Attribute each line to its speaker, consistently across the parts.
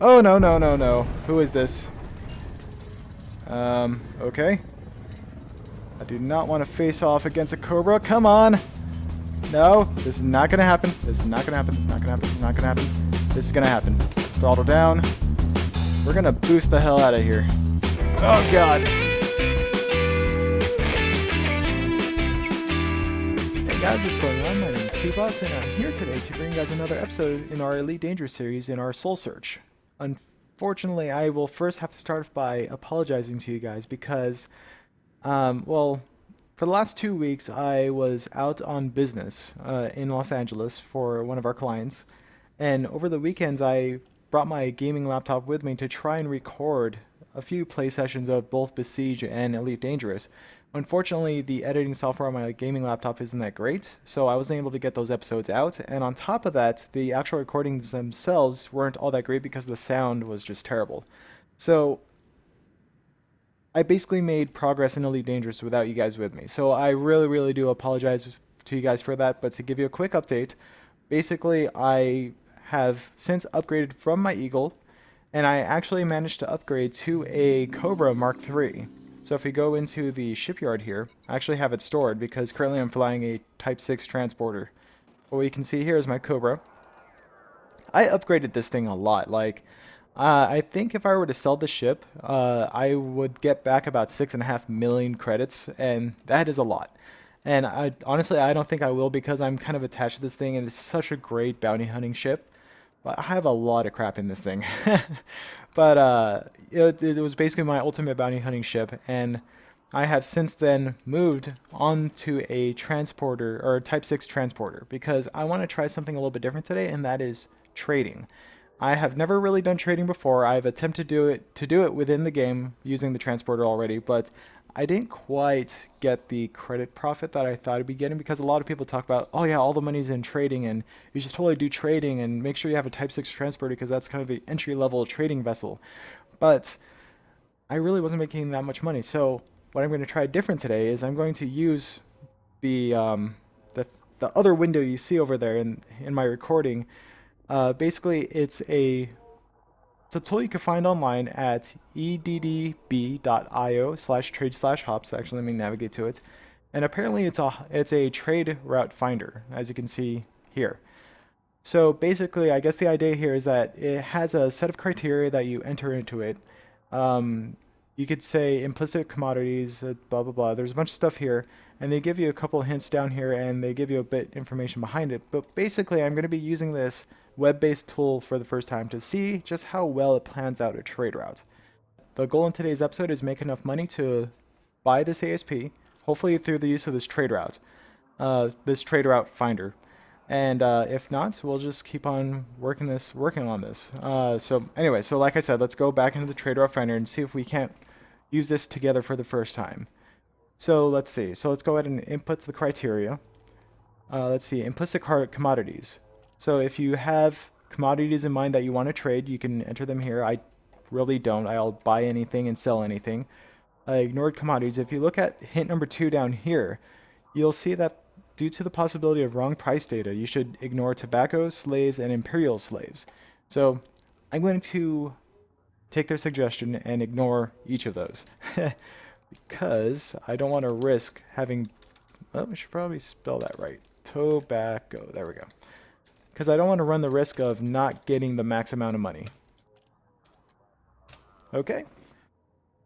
Speaker 1: Oh, no, no, no, no. Who is this? Okay. I do not want to face off against a Cobra. Come on! No, this is not gonna happen. This is not gonna happen. This is not gonna happen. This is not gonna happen. This is gonna happen. Throttle down. We're gonna boost the hell out of here. Oh, God. Hey guys, what's going on? My name is Tuuvas, and I'm here today to bring you guys another episode in our Elite Dangerous series in our Soul Search. Unfortunately, I will first have to start off by apologizing to you guys because, well, for the last 2 weeks, I was out on business in Los Angeles for one of our clients, and over the weekends, I brought my gaming laptop with me to try and record a few play sessions of both Besiege and Elite Dangerous. Unfortunately, the editing software on my gaming laptop isn't that great, so I wasn't able to get those episodes out. And on top of that, the actual recordings themselves weren't all that great because the sound was just terrible. So I basically made progress in Elite Dangerous without you guys with me. So I really, really do apologize to you guys for that. But to give you a quick update, basically I have since upgraded from my Eagle, and I actually managed to upgrade to a Cobra Mark III. So if we go into the shipyard here, I actually have it stored because currently I'm flying a Type 6 transporter. But what you can see here is my Cobra. I upgraded this thing a lot. I think if I were to sell the ship, I would get back about 6.5 million credits, and that is a lot. And honestly, I don't think I will because I'm kind of attached to this thing, and it's such a great bounty hunting ship. But I have a lot of crap in this thing. But it was basically my ultimate bounty hunting ship, and I have since then moved on to a transporter or a Type 6 transporter because I want to try something a little bit different today, and that is trading. I have never really done trading before. I've attempted to do it within the game using the transporter already, but I didn't quite get the credit profit that I thought I'd be getting because a lot of people talk about, oh yeah, all the money's in trading and you should totally do trading and make sure you have a Type 6 transporter because that's kind of the entry level trading vessel. But I really wasn't making that much money. So what I'm going to try different today is I'm going to use the the other window you see over there in my recording. Basically, it's a tool you can find online at eddb.io/trade/hops. Actually, let me navigate to it. And apparently it's a trade route finder, as you can see here. So basically, I guess the idea here is that it has a set of criteria that you enter into it. You could say implicit commodities, blah, blah, blah. There's a bunch of stuff here, and they give you a couple of hints down here, and they give you a bit information behind it. But basically, I'm going to be using this web-based tool for the first time to see just how well it plans out a trade route. The goal in today's episode is make enough money to buy this ASP, hopefully through the use of this trade route finder. And if not, we'll just keep on working on this. So anyway, so like I said, let's go back into the trade route finder and see if we can't use this together for the first time. So let's see. So let's go ahead and input the criteria. Let's see, implicit commodities. So if you have commodities in mind that you want to trade, you can enter them here. I really don't. I'll buy anything and sell anything. Ignored commodities. If you look at hint number 2 down here, you'll see that due to the possibility of wrong price data, you should ignore tobacco, slaves, and imperial slaves. So I'm going to take their suggestion and ignore each of those because I don't want to risk having, oh, I should probably spell that right. Tobacco. There we go. Because I don't want to run the risk of not getting the max amount of money. Okay.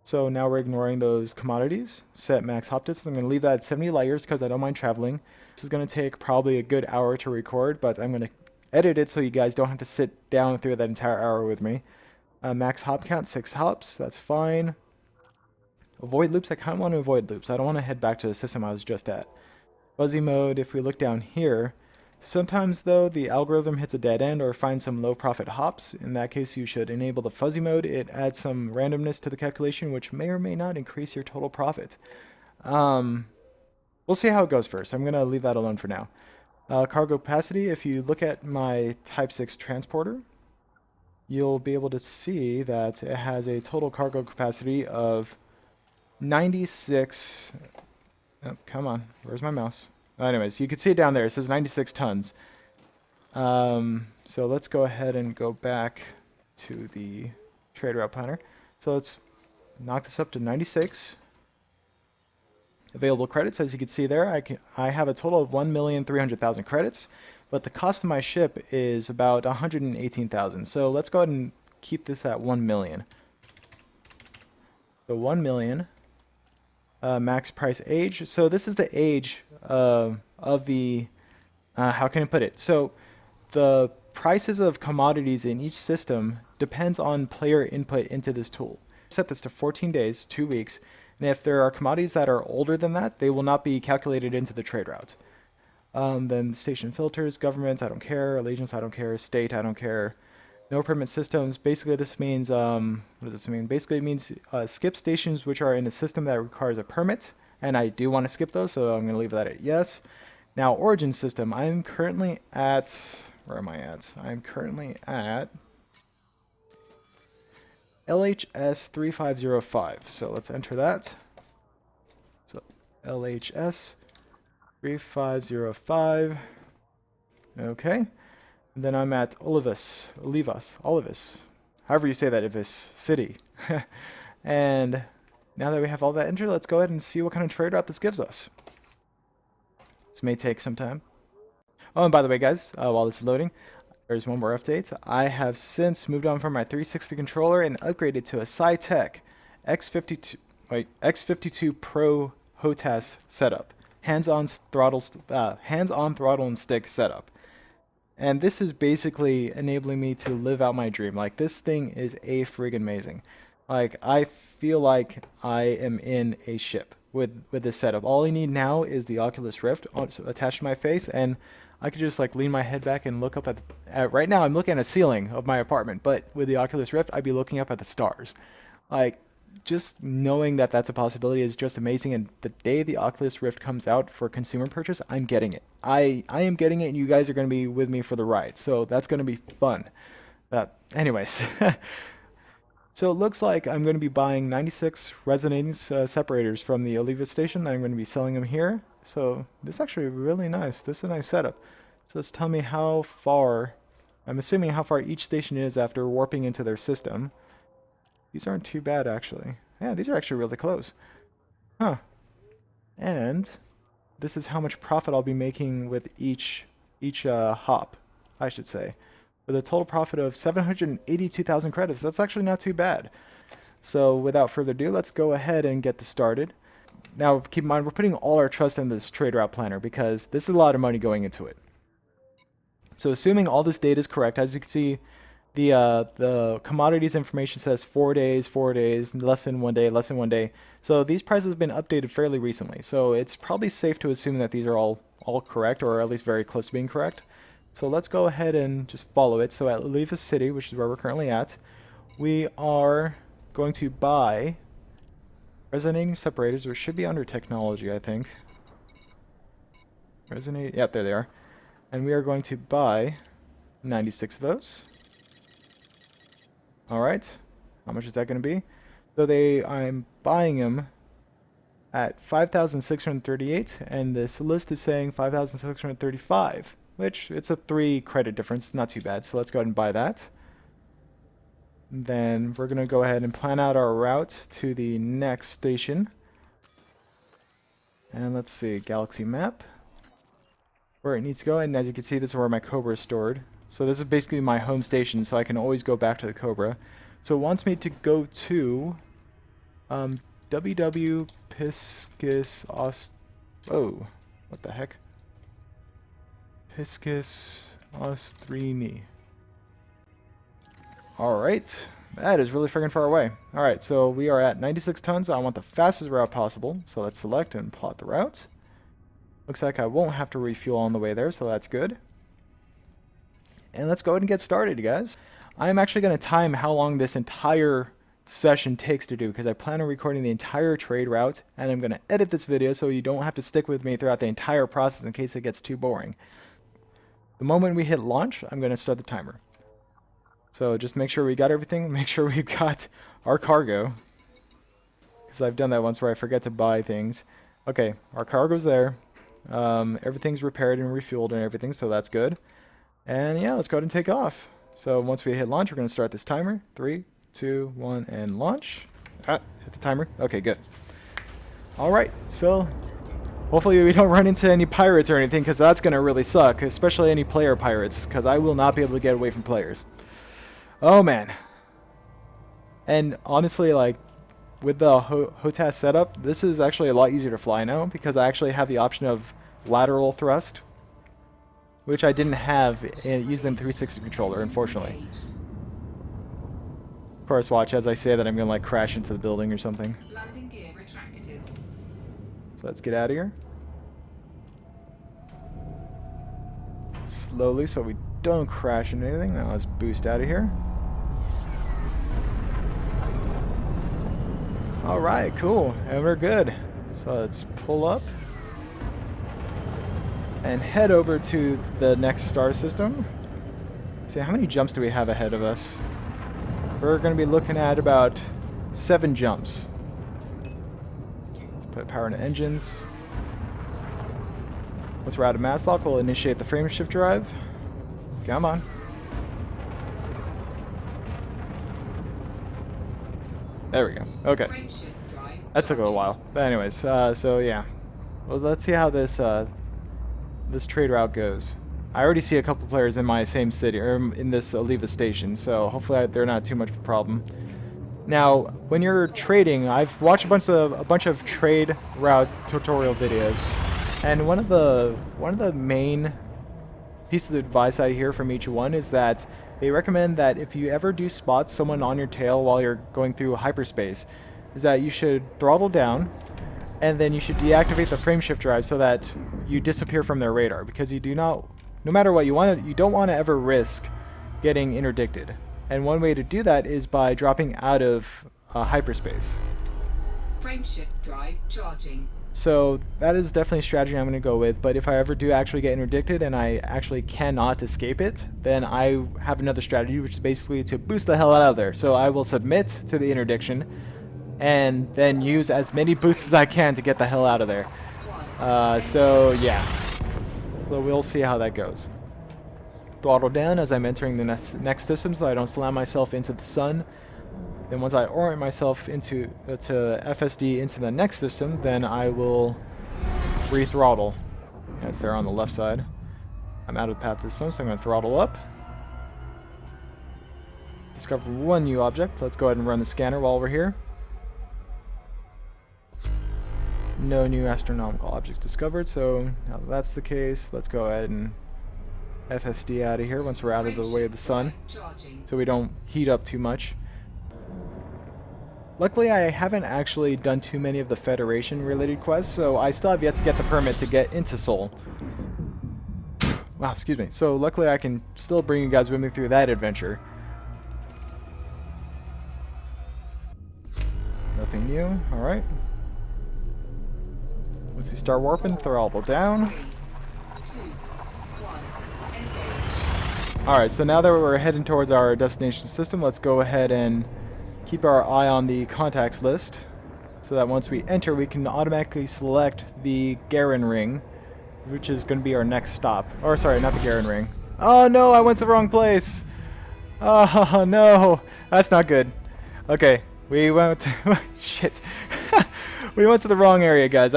Speaker 1: So now we're ignoring those commodities. Set max hop distance. I'm going to leave that at 70 light years because I don't mind traveling. This is going to take probably a good hour to record, but I'm going to edit it so you guys don't have to sit down through that entire hour with me. Max hop count, 6 hops. That's fine. Avoid loops. I kind of want to avoid loops. I don't want to head back to the system I was just at. Fuzzy mode, if we look down here, sometimes though the algorithm hits a dead end or finds some low profit hops. In that case, you should enable the fuzzy mode. It adds some randomness to the calculation, which may or may not increase your total profit. We'll see how it goes first. I'm going to leave that alone for now. Cargo capacity, if you look at my Type 6 transporter, you'll be able to see that it has a total cargo capacity of 96. Oh, come on, where's my mouse? Anyways, you can see it down there. It says 96 tons. So let's go ahead and go back to the trade route planner. So let's knock this up to 96. Available credits, as you can see there, I have a total of 1,300,000 credits, but the cost of my ship is about 118,000. So let's go ahead and keep this at 1 million. So 1 million, max price age. So this is the age of the, how can I put it? So the prices of commodities in each system depends on player input into this tool. Set this to 14 days, 2 weeks. And if there are commodities that are older than that, they will not be calculated into the trade route. Then station filters, governments, I don't care. Allegiance, I don't care. State, I don't care. No permit systems. Basically, this means, what does this mean? Basically, it means skip stations which are in a system that requires a permit. And I do want to skip those, so I'm going to leave that at yes. Now, origin system. I'm currently at, where am I at? I'm currently at LHS 3505. So let's enter that. So LHS 3505. Okay. And then I'm at Olivas, however you say that, Ivis City. And now that we have all that entered, let's go ahead and see what kind of trade route this gives us. This may take some time. Oh, and by the way, guys, while this is loading, there's one more update. I have since moved on from my 360 controller and upgraded to a Sci-Tech X52 Pro HOTAS setup, hands-on throttle and stick setup. And this is basically enabling me to live out my dream. Like, this thing is a friggin' amazing. Like, I feel like I am in a ship with this setup. All I need now is the Oculus Rift attached to my face, and I could just like lean my head back and look up at right now I'm looking at a ceiling of my apartment, but with the Oculus Rift, I'd be looking up at the stars. Like, just knowing that that's a possibility is just amazing. And the day the Oculus Rift comes out for consumer purchase, I'm getting it. I am getting it, and you guys are going to be with me for the ride. So that's going to be fun. Anyways, so it looks like I'm going to be buying 96 resonating separators from the Oliva station. I'm going to be selling them here. So this is actually really nice. This is a nice setup. So let's tell me how far, I'm assuming how far each station is after warping into their system. These aren't too bad, actually. Yeah, these are actually really close. Huh. And this is how much profit I'll be making with each hop, I should say. With a total profit of 782,000 credits. That's actually not too bad. So without further ado, let's go ahead and get this started. Now, keep in mind, we're putting all our trust in this trade route planner because this is a lot of money going into it. So assuming all this data is correct, as you can see, the commodities information says 4 days, less than 1 day, less than 1 day. So these prices have been updated fairly recently. So it's probably safe to assume that these are all correct, or at least very close to being correct. So let's go ahead and just follow it. So at Oliva City, which is where we're currently at, we are going to buy resonating separators, which should be under technology, I think. Resonate, yeah, there they are. And we are going to buy 96 of those. All right, how much is that going to be? So I'm buying them at 5,638, and this list is saying 5,635, which it's a 3 credit difference, not too bad. So let's go ahead and buy that. Then we're going to go ahead and plan out our route to the next station. And let's see, galaxy map, where it needs to go. And as you can see, this is where my Cobra is stored. So this is basically my home station, so I can always go back to the Cobra. So it wants me to go to WW Piscis oh, what the heck? Piscis Ostrini. Alright, that is really friggin' far away. Alright, so we are at 96 tons. I want the fastest route possible, so let's select and plot the route. Looks like I won't have to refuel on the way there, so that's good. And let's go ahead and get started, guys. I'm actually going to time how long this entire session takes to do, because I plan on recording the entire trade route, and I'm going to edit this video so you don't have to stick with me throughout the entire process in case it gets too boring. The moment we hit launch, I'm going to start the timer. So just make sure we got everything, make sure we've got our cargo, because I've done that once where I forget to buy things. Okay, our cargo's there. Everything's repaired and refueled and everything, so that's good. And yeah, let's go ahead and take off. So once we hit launch, we're going to start this timer. 3, 2, 1, and launch. Hit the timer. Okay, good. All right, so hopefully we don't run into any pirates or anything, because that's going to really suck, especially any player pirates, because I will not be able to get away from players. Oh, man. And honestly, like, with the HOTAS setup, this is actually a lot easier to fly now, because I actually have the option of lateral thrust, which I didn't have using the 360 controller, unfortunately. Of course, watch as I say that I'm going to, like, crash into the building or something.
Speaker 2: Landing gear retracted.
Speaker 1: So let's get out of here. Slowly, so we don't crash into anything. Now let's boost out of here. Alright, cool. And we're good. So let's pull up and head over to the next star system. Let's see, how many jumps do we have ahead of us? We're going to be looking at about 7 jumps. Let's put power into engines. Once we're out of mass lock, we'll initiate the frame shift drive. Come on. There we go. Okay. That took a little while. But anyways, so yeah. Well, let's see how this this trade route goes. I already see a couple players in my same city, or in this Oliva station, so hopefully they're not too much of a problem. Now, when you're trading, I've watched a bunch of trade route tutorial videos, and one of the main pieces of advice I hear from each one is that they recommend that if you ever do spot someone on your tail while you're going through hyperspace, is that you should throttle down, and then you should deactivate the frame shift drive so that you disappear from their radar, because you do not, no matter what you want, you don't want to ever risk getting interdicted. And one way to do that is by dropping out of hyperspace.
Speaker 2: Frame shift drive charging.
Speaker 1: So that is definitely a strategy I'm going to go with, but if I ever do actually get interdicted and I actually cannot escape it, then I have another strategy, which is basically to boost the hell out of there. So I will submit to the interdiction and then use as many boosts as I can to get the hell out of there. So yeah, so we'll see how that goes. Throttle down as I'm entering the next system so I don't slam myself into the sun. Then once I orient myself into to FSD into the next system, then I will re-throttle. As they're on the left side. I'm out of the path of the sun, so I'm going to throttle up. Discover one new object. Let's go ahead and run the scanner while we're here. No new astronomical objects discovered, so now that that's the case, let's go ahead and FSD out of here once we're out of the way of the sun, so we don't heat up too much. Luckily, I haven't actually done too many of the Federation related quests, so I still have yet to get the permit to get into Sol. Wow, excuse me. So luckily I can still bring you guys with me through that adventure. Nothing new, alright. Once we start warping, throttle down.
Speaker 2: 3, 2, 1, engage.
Speaker 1: Alright, so now that we're heading towards our destination system, let's go ahead and keep our eye on the contacts list, so that once we enter, we can automatically select the Garen ring, which is going to be our next stop. Or sorry, not the Garen ring. Oh no, I went to the wrong place. Oh no, that's not good. Okay, we went to shit. We went to the wrong area, guys.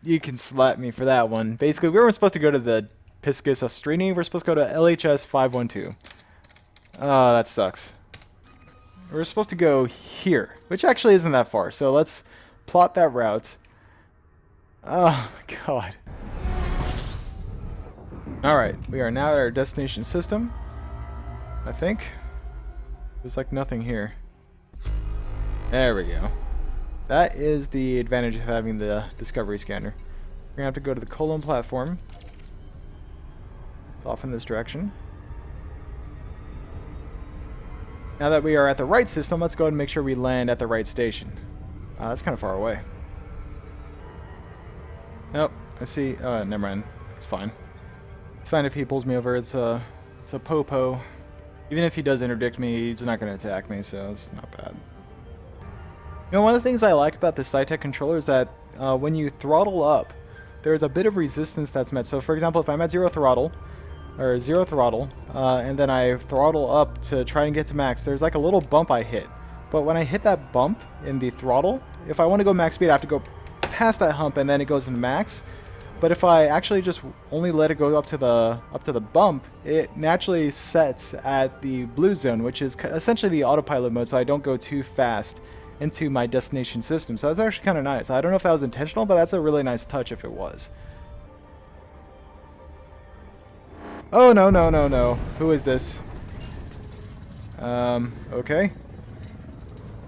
Speaker 1: You can slap me for that one. Basically, we were supposed to go to the Piscis Austrini. We're supposed to go to LHS 512. Oh, that sucks. We're supposed to go here, which actually isn't that far. So let's plot that route. Oh, my God. Alright, we are now at our destination system. I think. There's like nothing here. There we go. That is the advantage of having the Discovery Scanner. We're going to have to go to the Colon platform. It's off in this direction. Now that we are at the right system, let's go ahead and make sure we land at the right station. That's kind of far away. Nope, I see. Never mind. It's fine. It's fine if he pulls me over. It's a popo. Even if he does interdict me, he's not going to attack me, so it's not bad. You know, one of the things I like about the SciTech controller is that when you throttle up, there's a bit of resistance that's met. So, for example, if I'm at 0 throttle, or 0 throttle, and then I throttle up to try and get to max, there's like a little bump I hit. But when I hit that bump in the throttle, if I want to go max speed, I have to go past that hump and then it goes into max. But if I actually just only let it go up to the bump, it naturally sets at the blue zone, which is essentially the autopilot mode, so I don't go too fast into my destination system. So that's actually kind of nice. I don't know if that was intentional, but that's a really nice touch if it was. Oh, no, no, no, no. Who is this? Okay.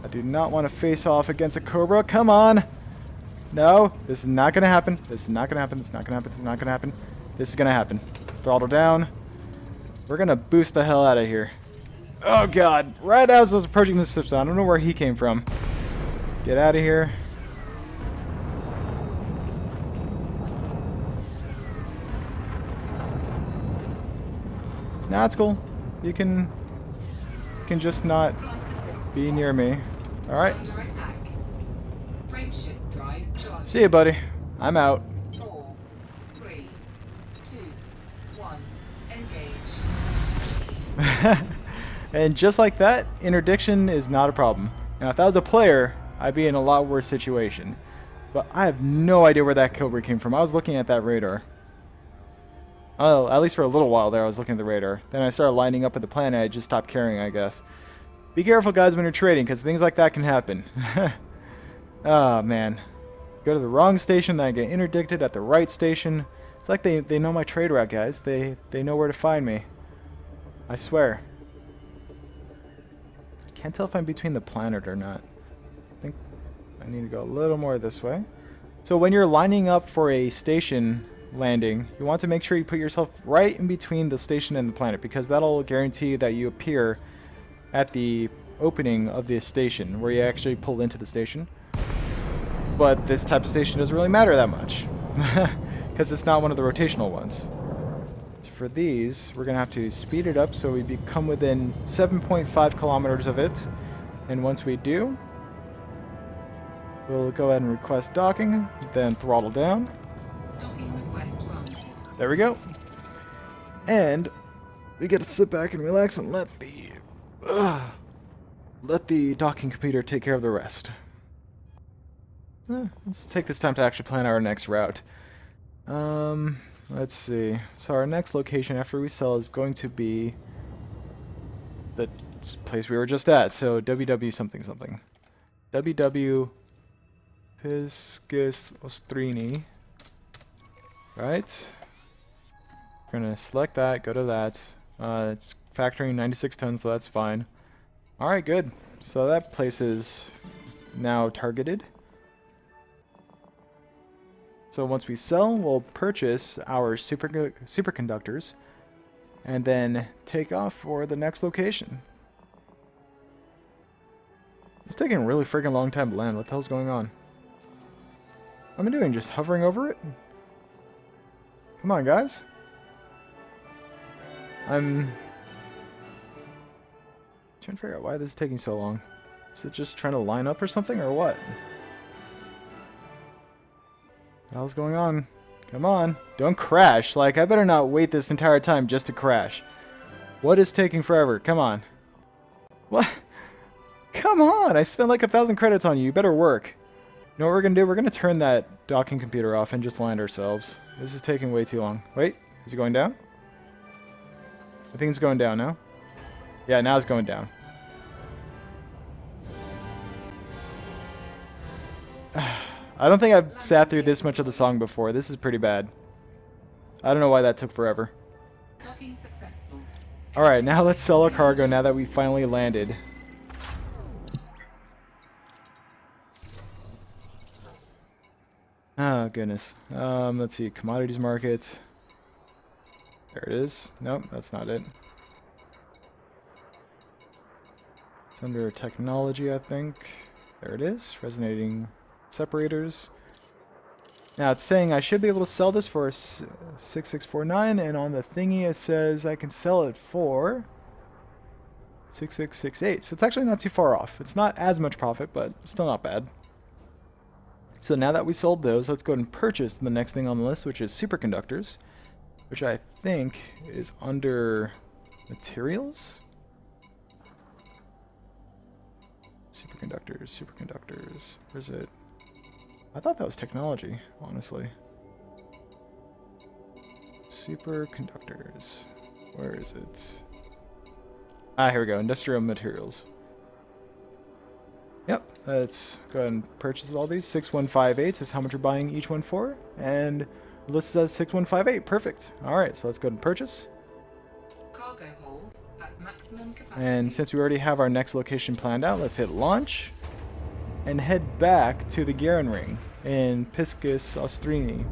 Speaker 1: I do not want to face off against a Cobra. Come on! No, this is not going to happen. This is not going to happen. This is not going to happen. This is not going to happen. This is going to happen. Throttle down. We're going to boost the hell out of here. Oh, God. Right as I was approaching the system, I don't know where he came from. Get out of here. Nah, it's cool. You can just not be near me. All right.
Speaker 2: Under attack. Frameshift drive charging.
Speaker 1: See you, buddy. I'm out.
Speaker 2: 4, 3, 2, 1. Engage.
Speaker 1: And just like that, interdiction is not a problem. Now, if that was a player, I'd be in a lot worse situation. But I have no idea where that Cobra came from. I was looking at that radar. Oh, at least for a little while there, I was looking at the radar. Then I started lining up at the planet. I just stopped caring, I guess. Be careful, guys, when you're trading, because things like that can happen. Oh, man. Go to the wrong station, then I get interdicted at the right station. It's like they know my trade route, guys. They know where to find me. I swear. Can't tell if I'm between the planet or not. I think I need to go a little more this way. So when you're lining up for a station landing, you want to make sure you put yourself right in between the station and the planet, because that'll guarantee that you appear at the opening of the station where you actually pull into the station. But this type of station doesn't really matter that much because it's not one of the rotational ones. So for these, we're gonna have to speed it up so we become within 7.5 kilometers of it, and once we do, we'll go ahead and request docking, then throttle down.
Speaker 2: Docking request granted.
Speaker 1: There we go. And we get to sit back and relax and let the docking computer take care of the rest. Let's take this time to actually plan our next route. Let's see. So our next location after we sell is going to be the place we were just at. So WW something something. WW Piscis Ostrini. Right? We're gonna select that, go to that. It's factoring 96 tons, so that's fine. Alright, good. So that place is now targeted. So once we sell, we'll purchase our superconductors and then take off for the next location. It's taking a really freaking long time to land. What the hell's going on? What am I doing? Just hovering over it? Come on, guys. I'm trying to figure out why this is taking so long. Is it just trying to line up or something, or what? What the hell's going on? Come on. Don't crash. Like, I better not wait this entire time just to crash. What is taking forever? Come on. What? Come on! I spent like 1,000 credits on you. You better work. You know what we're gonna do? We're gonna turn that docking computer off and just land ourselves. This is taking way too long. Wait, is it going down? I think it's going down now. Yeah, now it's going down. I don't think I've sat through this much of the song before. This is pretty bad. I don't know why that took forever.
Speaker 2: Docking successful.
Speaker 1: Alright, now let's sell our cargo now that we finally landed. Oh, goodness. Let's see. Commodities market. There it is. Nope, that's not it. It's under technology, I think. There it is. Resonating separators. Now it's saying I should be able to sell this for 6649, and on the thingy it says I can sell it for 6668. So it's actually not too far off. It's not as much profit, but still not bad. So now that we sold those, let's go ahead and purchase the next thing on the list, which is superconductors. which I think is under materials. Superconductors, superconductors. Where's it? I thought that was technology, honestly. Superconductors. Where is it? Ah, here we go. Industrial materials. Yep, let's go ahead and purchase all these. 6158 is how much we're buying each one for. And list says 6158. Perfect. Alright, so let's go ahead and purchase.
Speaker 2: Cargo hold at maximum capacity.
Speaker 1: And since we already have our next location planned out, let's hit launch and head back to the Garen Ring in Piscus Austrini.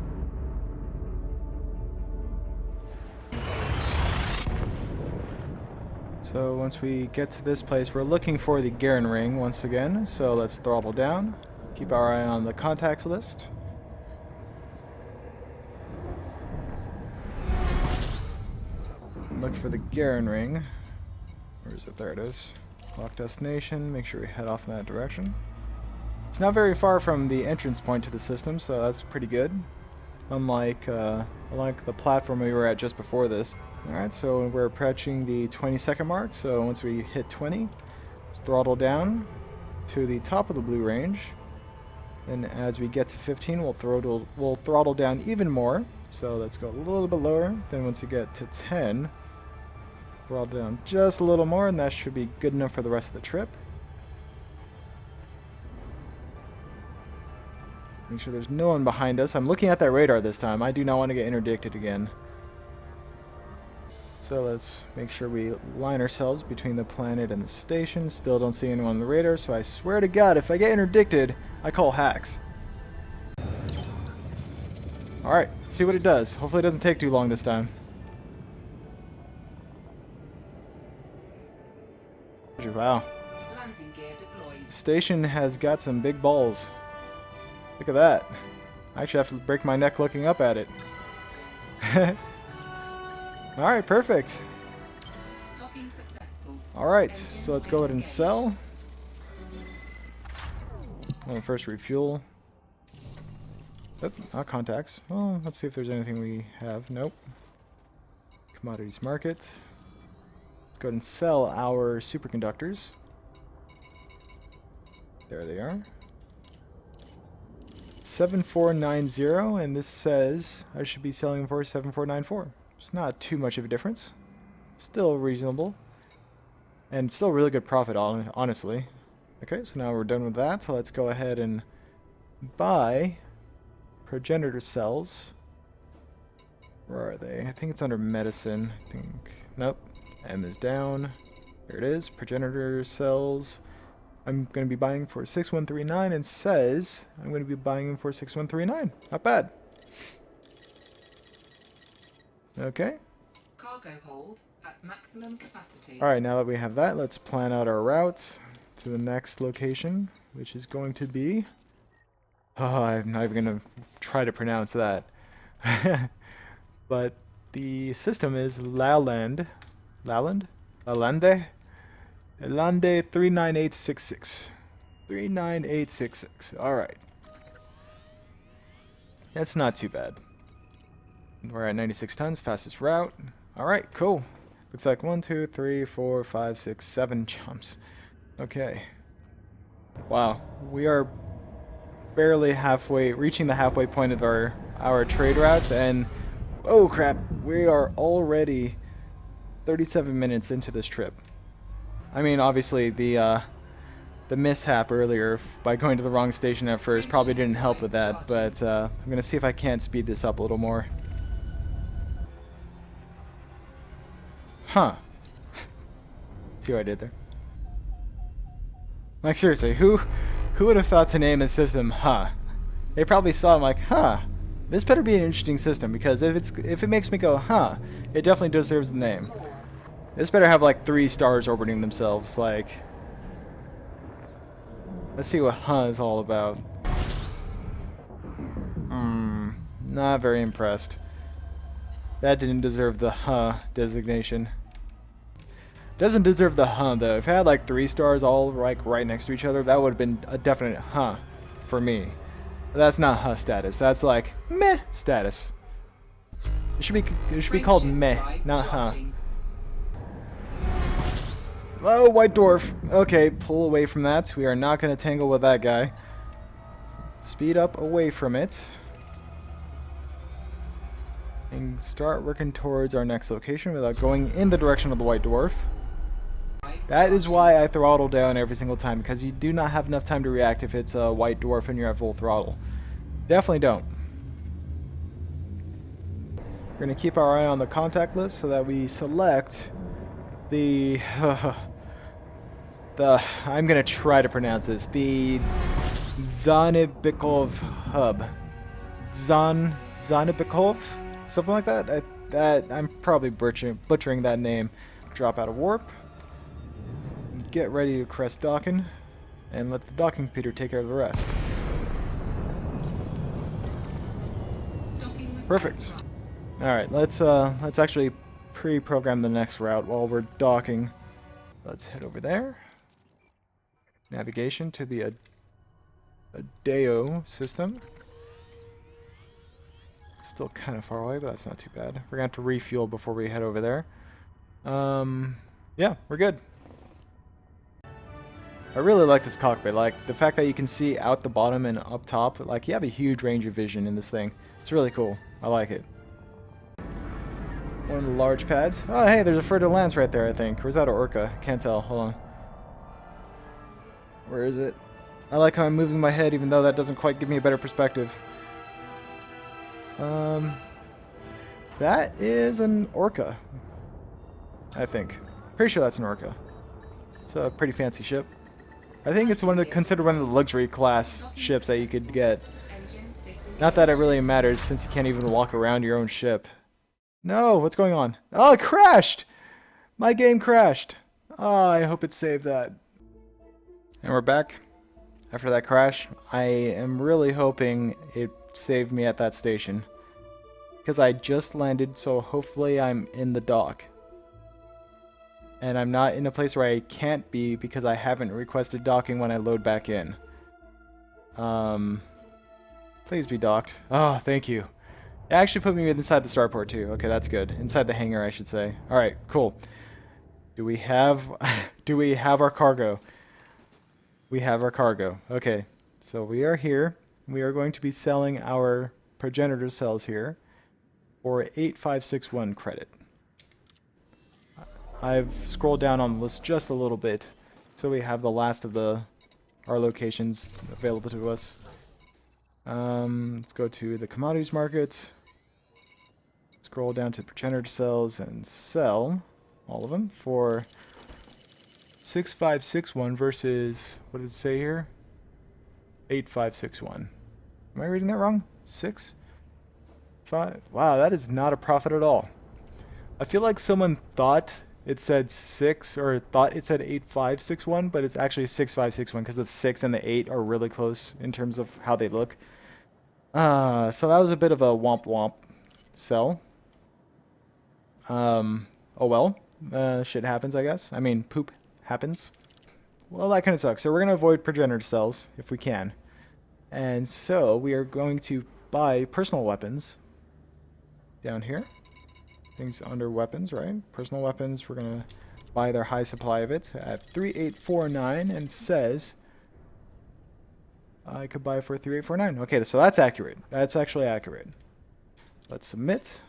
Speaker 1: So once we get to this place, we're looking for the Garen Ring once again. So let's throttle down, keep our eye on the contacts list. Look for the Garen Ring. Where is it? There it is. Lock destination. Make sure we head off in that direction. It's not very far from the entrance point to the system, so that's pretty good. Unlike the platform we were at just before this. Alright, so we're approaching the 20-second mark, so once we hit 20, let's throttle down to the top of the blue range. And as we get to 15, we'll throttle down even more. So let's go a little bit lower. Then once you get to 10, throttle down just a little more, and that should be good enough for the rest of the trip. Make sure there's no one behind us. I'm looking at that radar this time. I do not want to get interdicted again. So let's make sure we line ourselves between the planet and the station. Still don't see anyone on the radar, so I swear to God, if I get interdicted, I call hacks. Alright, see what it does. Hopefully it doesn't take too long this time. Wow.
Speaker 2: Landing gear deployed.
Speaker 1: The station has got some big balls. Look at that. I actually have to break my neck looking up at it. Alright, perfect.
Speaker 2: Docking successful.
Speaker 1: Alright, so let's go ahead and sell. Well, first refuel. Oop, not contacts. Well, let's see if there's anything we have. Nope. Commodities market. Let's go ahead and sell our superconductors. There they are. 7490, and this says I should be selling for 7494. It's not too much of a difference. Still reasonable. And still really good profit, honestly. Okay, so now we're done with that. So let's go ahead and buy progenitor cells. Where are they? I think it's under medicine. I think. Nope. M is down. Here it is. Progenitor cells. I'm going to be buying for 6139, and says I'm going to be buying for 6139. Not bad. Okay.
Speaker 2: Cargo hold at maximum capacity.
Speaker 1: Alright, now that we have that, let's plan out our route to the next location, which is going to be... Oh, I'm not even going to try to pronounce that. But the system is Lalande 39866. 39866. Alright. That's not too bad. We're at 96 tons, fastest route. Alright, cool. Looks like 1, 2, 3, 4, 5, 6, 7 jumps. Okay. Wow. We are barely reaching the halfway point of our trade routes, and oh crap, we are already 37 minutes into this trip. I mean, obviously the mishap earlier by going to the wrong station at first probably didn't help with that, but I'm gonna see if I can't speed this up a little more. Huh. See what I did there? Like, seriously, who would have thought to name a system Huh? They probably saw it like, huh, this better be an interesting system, because if it makes me go, huh, it definitely deserves the name. This better have like 3 stars orbiting themselves, like... Let's see what Huh is all about. Not very impressed. That didn't deserve the Huh designation. Doesn't deserve the Huh though. If it had like 3 stars all like right next to each other, that would have been a definite Huh for me. But that's not Huh status. That's like meh status. It should be called
Speaker 2: Frameshift
Speaker 1: meh,
Speaker 2: drive
Speaker 1: not huh.
Speaker 2: charging.
Speaker 1: Oh, white dwarf. Okay, pull away from that. We are not going to tangle with that guy. Speed up away from it. And start working towards our next location without going in the direction of the white dwarf. That is why I throttle down every single time, because you do not have enough time to react if it's a white dwarf and you're at full throttle. Definitely don't. We're going to keep our eye on the contact list so that we select the... I'm going to try to pronounce this. The Zanibikov hub. Zanibikov? Something like that? I'm probably butchering that name. Drop out of warp. Get ready to crest docking. And let the docking computer take care of the rest. Perfect. Alright, let's actually pre-program the next route while we're docking. Let's head over there. Navigation to the Adeo system. Still kind of far away, but that's not too bad. We're gonna have to refuel before we head over there. Yeah, we're good. I really like this cockpit. Like the fact that you can see out the bottom and up top. Like you have a huge range of vision in this thing. It's really cool. I like it. One of the large pads. Oh, hey, there's a Fer de Lance right there, I think. Or is that an Orca? Can't tell. Hold on. Where is it? I like how I'm moving my head, even though that doesn't quite give me a better perspective. That is an Orca. I think. Pretty sure that's an Orca. It's a pretty fancy ship. I think it's considered one of the luxury class ships that you could get. Not that it really matters, since you can't even walk around your own ship. No, what's going on? Oh, it crashed! My game crashed. Oh, I hope it saved that. And we're back. After that crash, I am really hoping it saved me at that station. Because I just landed, so hopefully I'm in the dock. And I'm not in a place where I can't be because I haven't requested docking when I load back in. Please be docked. Oh, thank you. It actually put me inside the starport too. Okay, that's good. Inside the hangar, I should say. All right, cool. Do we have our cargo? We have our cargo. Okay, so we are here. We are going to be selling our progenitor cells here for 8561 credit. I've scrolled down on the list just a little bit, so we have the last of our locations available to us. Let's go to the commodities market. Scroll down to progenitor cells and sell all of them for 6561 versus, what does it say here? 8561. Am I reading that wrong? 6? 5? Wow, that is not a profit at all. I feel like someone thought it said 6 or thought it said 8561, but it's actually 6561 because the 6 and the 8 are really close in terms of how they look. So that was a bit of a womp womp sell. Oh well. Shit happens, I guess. I mean, poop happens. Well, that kind of sucks. So we're going to avoid progenitor cells if we can. And so we are going to buy personal weapons down here. Things under weapons, right? Personal weapons, we're going to buy their high supply of it at 3849 and says I could buy for 3849. Okay, so that's accurate. That's actually accurate. Let's submit.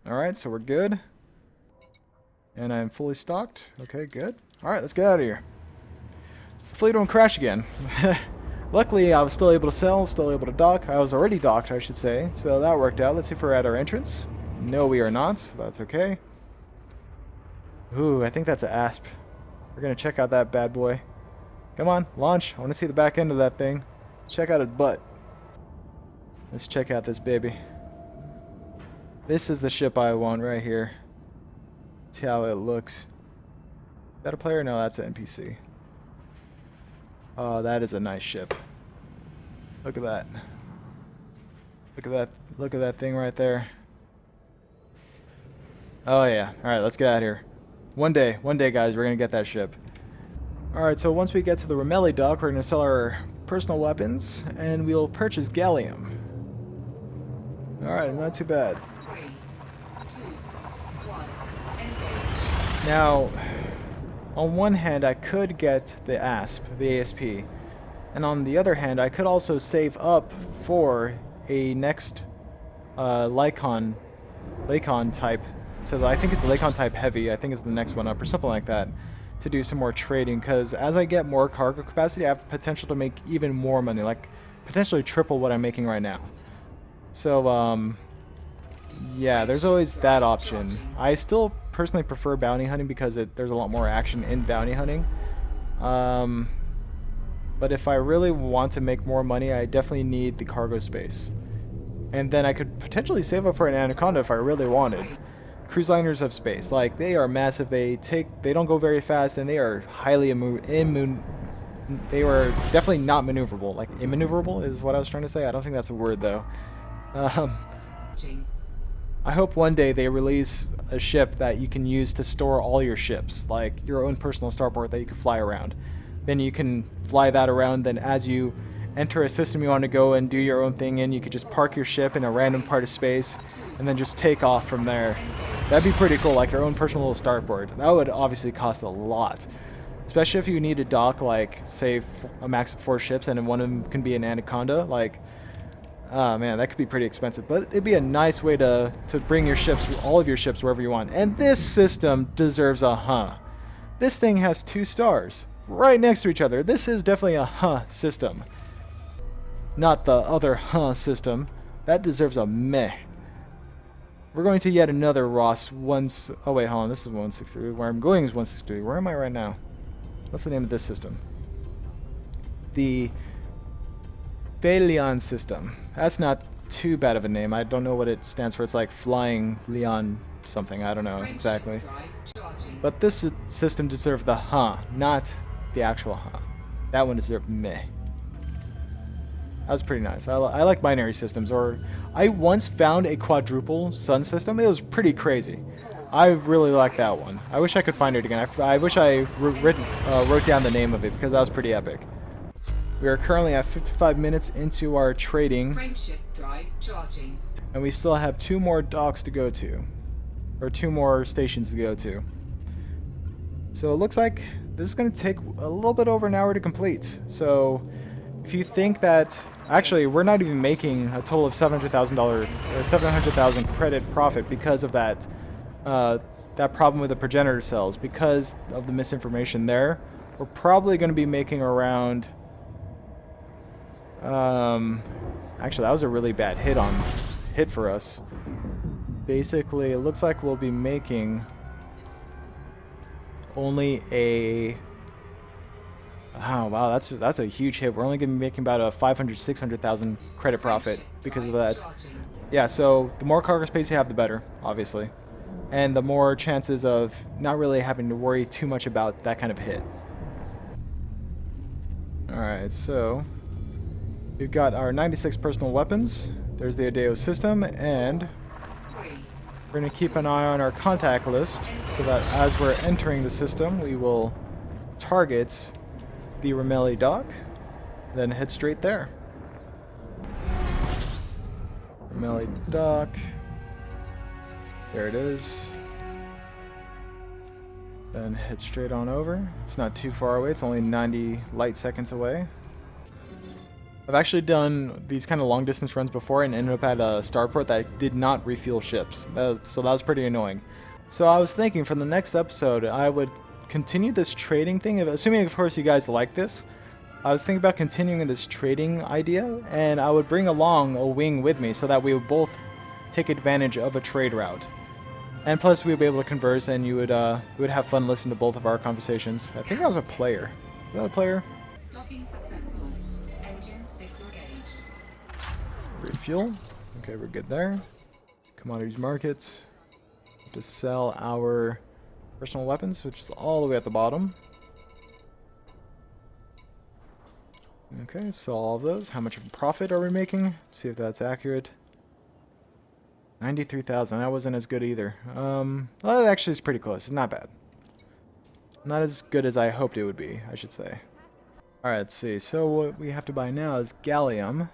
Speaker 1: Alright, so we're good. And I'm fully stocked. Okay, good. Alright, let's get out of here. Hopefully don't crash again. Luckily, I was still able to sell, still able to dock. I was already docked, I should say. So that worked out. Let's see if we're at our entrance. No, we are not. So that's okay. Ooh, I think that's an asp. We're going to check out that bad boy. Come on, launch. I want to see the back end of that thing. Let's check out his butt. Let's check out this baby. This is the ship I want right here. See how it looks. Is that a player? No, that's an NPC. Oh, that is a nice ship. Look at that. Look at that. Look at that thing right there. Oh yeah. Alright, let's get out of here. One day, guys, we're going to get that ship. Alright, so once we get to the Ramelli dock, we're going to sell our personal weapons, and we'll purchase gallium. Alright, not too bad.
Speaker 2: 3,
Speaker 1: Now, on one hand, I could get the ASP, and on the other hand, I could also save up for a next Lycon type. So I think it's the Lycon type heavy. I think it's the next one up or something like that, to do some more trading. Because as I get more cargo capacity, I have potential to make even more money, like potentially triple what I'm making right now. So yeah, there's always that option. I still personally prefer bounty hunting because there's a lot more action in bounty hunting. But if I really want to make more money, I definitely need the cargo space. And then I could potentially save up for an Anaconda if I really wanted. Cruise liners have space. Like, they are massive. They don't go very fast, and they are highly they were definitely not maneuverable. Like, immaneuverable is what I was trying to say. I don't think that's a word, though. I hope one day they release a ship that you can use to store all your ships, like your own personal starport that you can fly around. Then you can fly that around, then as you enter a system you want to go and do your own thing in, you could just park your ship in a random part of space and then just take off from there. That'd be pretty cool, like your own personal little starport. That would obviously cost a lot, especially if you need to dock, like, say, a max of 4 ships and one of them can be an Anaconda. Like, oh man, that could be pretty expensive, but it'd be a nice way to bring your ships, all of your ships, wherever you want. And this system deserves a huh. This thing has 2 stars right next to each other. This is definitely a huh system, not the other huh system. That deserves a meh. We're going to yet another Ross once. Oh wait, hold on. This is 163. Where I'm going is 163. Where am I right now? What's the name of this system? The Leon system. That's not too bad of a name. I don't know what it stands for. It's like Flying Leon something. I don't know exactly. But this system deserved the huh, not the actual huh. That one deserved meh. That was pretty nice. I like binary systems. Or I once found a quadruple sun system. It was pretty crazy. I really like that one. I wish I could find it again. I wish I wrote down the name of it because that was pretty epic. We are currently at 55 minutes into our trading,
Speaker 2: Frameshift drive charging.
Speaker 1: and we still have 2 more docks to go to, or 2 more stations to go to. So it looks like this is going to take a little bit over an hour to complete. So if you think that, actually, we're not even making a total of $700,000, 700,000 credit profit because of that, that problem with the progenitor cells, because of the misinformation there. We're probably going to be making around. Actually, that was a really bad hit for us. Basically, it looks like we'll be making only a. Oh wow, that's a huge hit. We're only going to be making about a 600,000 credit profit because of that. Yeah, so the more cargo space you have, the better, obviously, and the more chances of not really having to worry too much about that kind of hit. All right, so. We've got our 96 personal weapons. There's the Adeo system, and we're going to keep an eye on our contact list so that as we're entering the system, we will target the Ramelli dock, then head straight there. Ramelli dock. There it is. Then head straight on over. It's not too far away. It's only 90 light seconds away. I've actually done these kind of long distance runs before and ended up at a starport that did not refuel ships. So that was pretty annoying. So I was thinking for the next episode, I would continue this trading thing, assuming of course you guys like this. I was thinking about continuing this trading idea, and I would bring along a wing with me so that we would both take advantage of a trade route. And plus we would be able to converse, and you would have fun listening to both of our conversations. I think that was a player. Is that a player?
Speaker 2: Docking successful. Engines disengaged.
Speaker 1: Refuel. Okay, we're good there. Commodities markets. To sell our personal weapons, which is all the way at the bottom. Okay, sell all of those. How much of a profit are we making? See if that's accurate. 93,000. That wasn't as good either. Well, that actually is pretty close. It's not bad. Not as good as I hoped it would be, I should say. Alright, let's see. So what we have to buy now is gallium,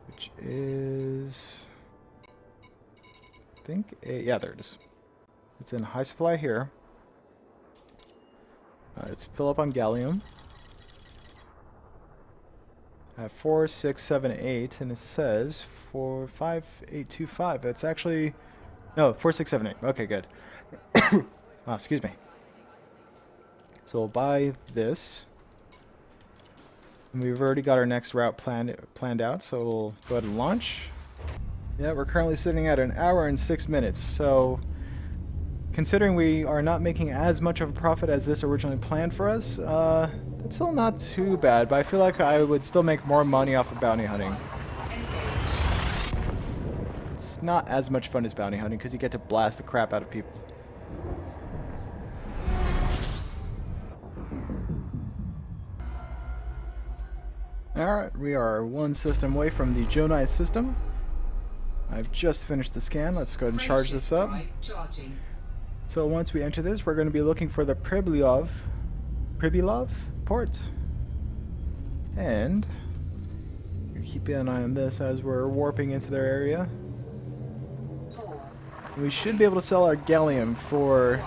Speaker 1: which is, I think, yeah, there it is. It's in high supply here. It's fill up on gallium. I have 4, 6, 7, 8, and it says 4, 5, 8, 2, 5. It's actually no 4, 6, 7, 8. Okay, good. Oh, excuse me. So we'll buy this. And we've already got our next route planned out, so we'll go ahead and launch. Yeah, we're currently sitting at 1 hour and 6 minutes, so considering we are not making as much of a profit as this originally planned for us, it's still not too bad, but I feel like I would still make more money off of bounty hunting. It's not as much fun as bounty hunting because you get to blast the crap out of people. Alright, we are one system away from the Jonai system. I've just finished the scan. Let's go ahead and charge this up. So once we enter this, we're going to be looking for the Pribilov port. And keep an eye on this as we're warping into their area. We should be able to sell our gallium for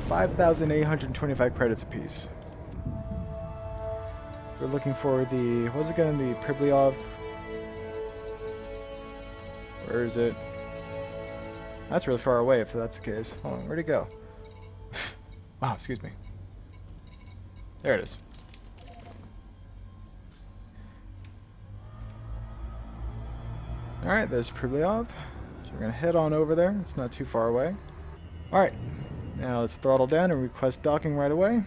Speaker 1: 5,825 credits apiece. We're looking for the, what was it again, the Pribilov? Where is it? That's really far away if that's the case. Hold on, where'd it go? Wow, excuse me. There it is. Alright, there's Pribilov. So we're going to head on over there. It's not too far away. Alright, now let's throttle down and request docking right away.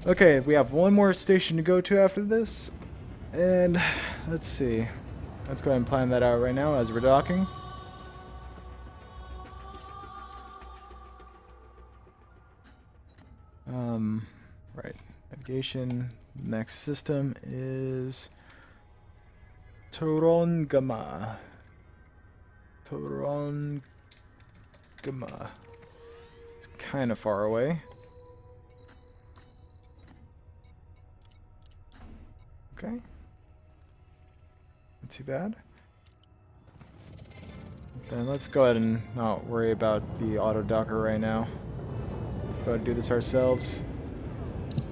Speaker 1: Okay, we have one more station to go to after this. And let's see. Let's go ahead and plan that out right now as we're docking. Right. Navigation. Next system is Torongama. It's kind of far away. Okay. Not too bad. Then let's go ahead and not worry about the auto docker right now. Go ahead and do this ourselves.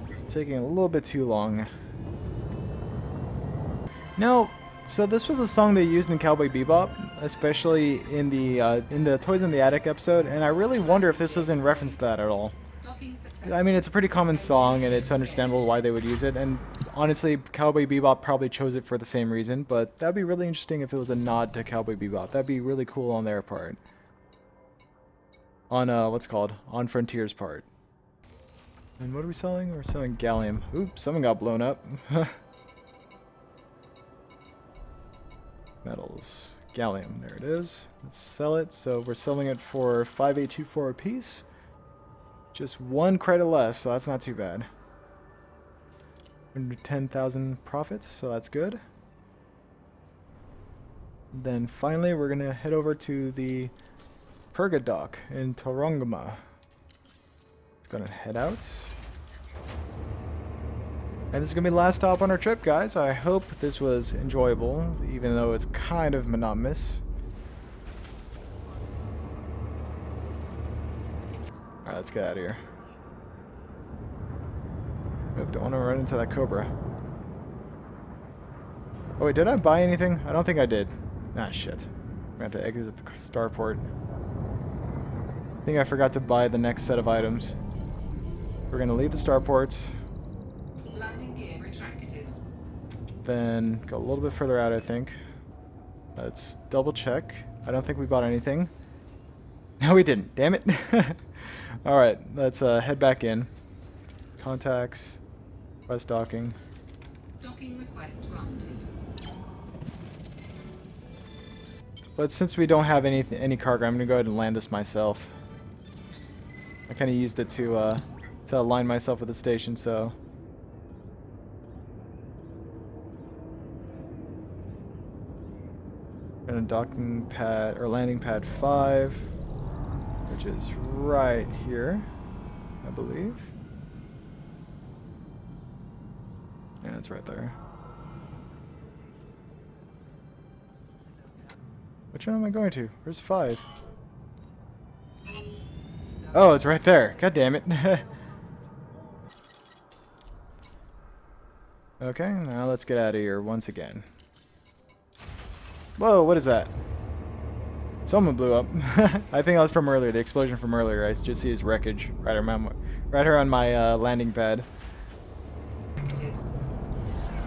Speaker 1: It's taking a little bit too long. No, so this was a song they used in Cowboy Bebop, especially in the Toys in the Attic episode, and I really wonder if this was in reference to that at all. I mean, it's a pretty common song, and it's understandable why they would use it, and honestly, Cowboy Bebop probably chose it for the same reason, but that'd be really interesting if it was a nod to Cowboy Bebop. That'd be really cool on their part. On, on Frontier's part. And what are we selling? We're selling gallium. Oops, something got blown up. Metals. Gallium, there it is. Let's sell it. So we're selling it for 5,824 a piece. Just 1 credit less, so that's not too bad. 110,000 profits, so that's good. Then finally, we're gonna head over to the Purga dock in Torongama. It's gonna head out. And this is gonna be the last stop on our trip, guys. I hope this was enjoyable, even though it's kind of monotonous. Alright, let's get out of here. Nope, don't want to run into that Cobra. Oh wait, did I buy anything? I don't think I did. Ah, shit. I'm going to have to exit the starport. I think I forgot to buy the next set of items. We're going to leave the starport.
Speaker 2: Landing gear retracted.
Speaker 1: Then go a little bit further out, I think. Let's double check. I don't think we bought anything. No, we didn't. Damn it. Alright, let's head back in. Contacts. Request docking.
Speaker 2: Docking request granted.
Speaker 1: But since we don't have any cargo, I'm going to go ahead and land this myself. I kind of used it to align myself with the station, so... Going to docking pad, or landing pad 5, which is right here, I believe. Yeah, it's right there. Which one am I going to? Where's 5? Oh, it's right there. God damn it. Okay, now let's get out of here once again. Whoa, what is that? Someone blew up. I think that was from earlier, the explosion from earlier. I just see his wreckage right around my landing pad.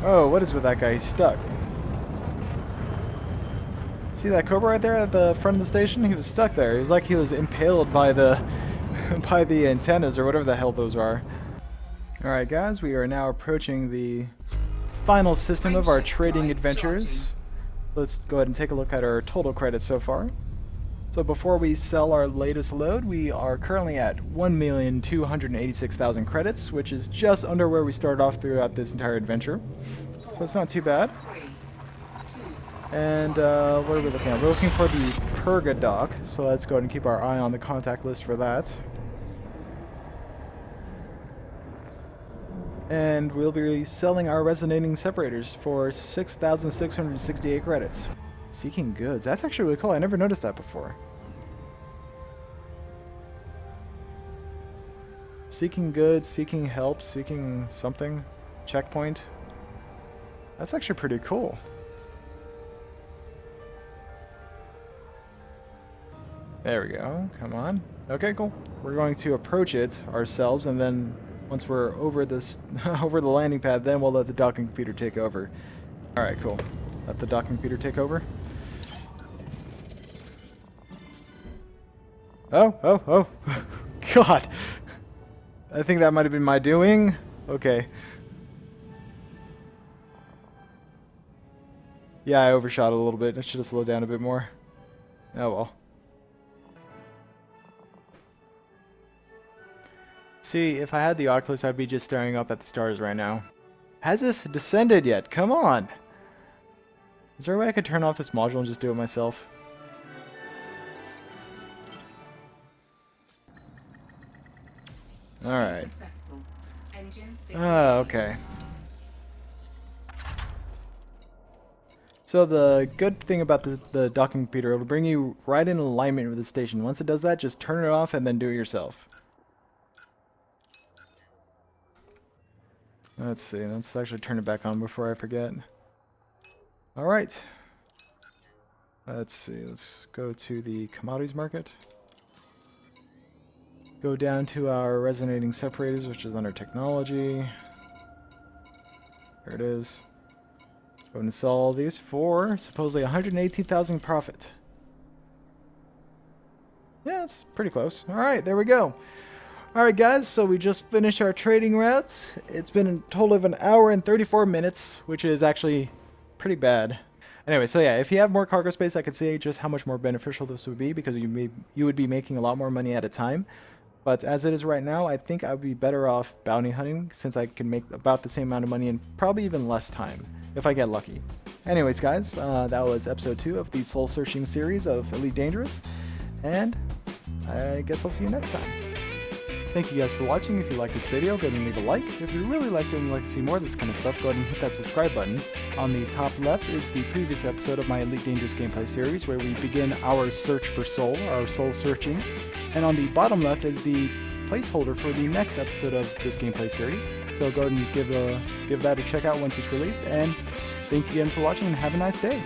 Speaker 1: Oh, what is with that guy? He's stuck. See that Cobra right there at the front of the station? He was stuck there. He was like he was impaled by the by the antennas or whatever the hell those are. Alright guys, we are now approaching the final system of our trading adventures. Let's go ahead and take a look at our total credits so far. So before we sell our latest load, we are currently at 1,286,000 credits, which is just under where we started off throughout this entire adventure. So it's not too bad. And what are we looking at? We're looking for the Purga dock, so let's go ahead and keep our eye on the contact list for that. And we'll be selling our resonating separators for 6,668 credits. Seeking goods. That's actually really cool. I never noticed that before. Seeking goods, seeking help, seeking something. Checkpoint. That's actually pretty cool. There we go. Come on. Okay, cool. We're going to approach it ourselves, and then once we're over this over the landing pad, then we'll let the docking computer take over. Alright, cool. Let the docking computer take over. Oh. God. I think that might have been my doing. Okay. Yeah, I overshot a little bit. I should have slowed down a bit more. Oh well. See, if I had the Oculus, I'd be just staring up at the stars right now. Has this descended yet? Come on! Is there a way I could turn off this module and just do it myself? Alright. Okay. So the good thing about the docking computer, it'll bring you right in alignment with the station. Once it does that, just turn it off and then do it yourself. Let's see, let's actually turn it back on before I forget. Alright. Let's see, let's go to the commodities market. Go down to our resonating separators, which is under technology. There it is. Go and sell all these for supposedly 118,000 profit. Yeah, it's pretty close. Alright, there we go. Alright guys, so we just finished our trading routes. It's been a total of 1 hour and 34 minutes, which is actually pretty bad. Anyway, so yeah, if you have more cargo space, I could see just how much more beneficial this would be, because you would be making a lot more money at a time. But as it is right now, I think I would be better off bounty hunting, since I can make about the same amount of money in probably even less time, if I get lucky. Anyways guys, that was episode 2 of the soul searching series of Elite Dangerous, and I guess I'll see you next time. Thank you guys for watching. If you like this video, go ahead and leave a like. If you really liked it and you'd like to see more of this kind of stuff, go ahead and hit that subscribe button. On the top left is the previous episode of my Elite Dangerous gameplay series, where we begin our search for soul, our soul searching. And on the bottom left is the placeholder for the next episode of this gameplay series. So go ahead and give that a check out once it's released. And thank you again for watching, and have a nice day.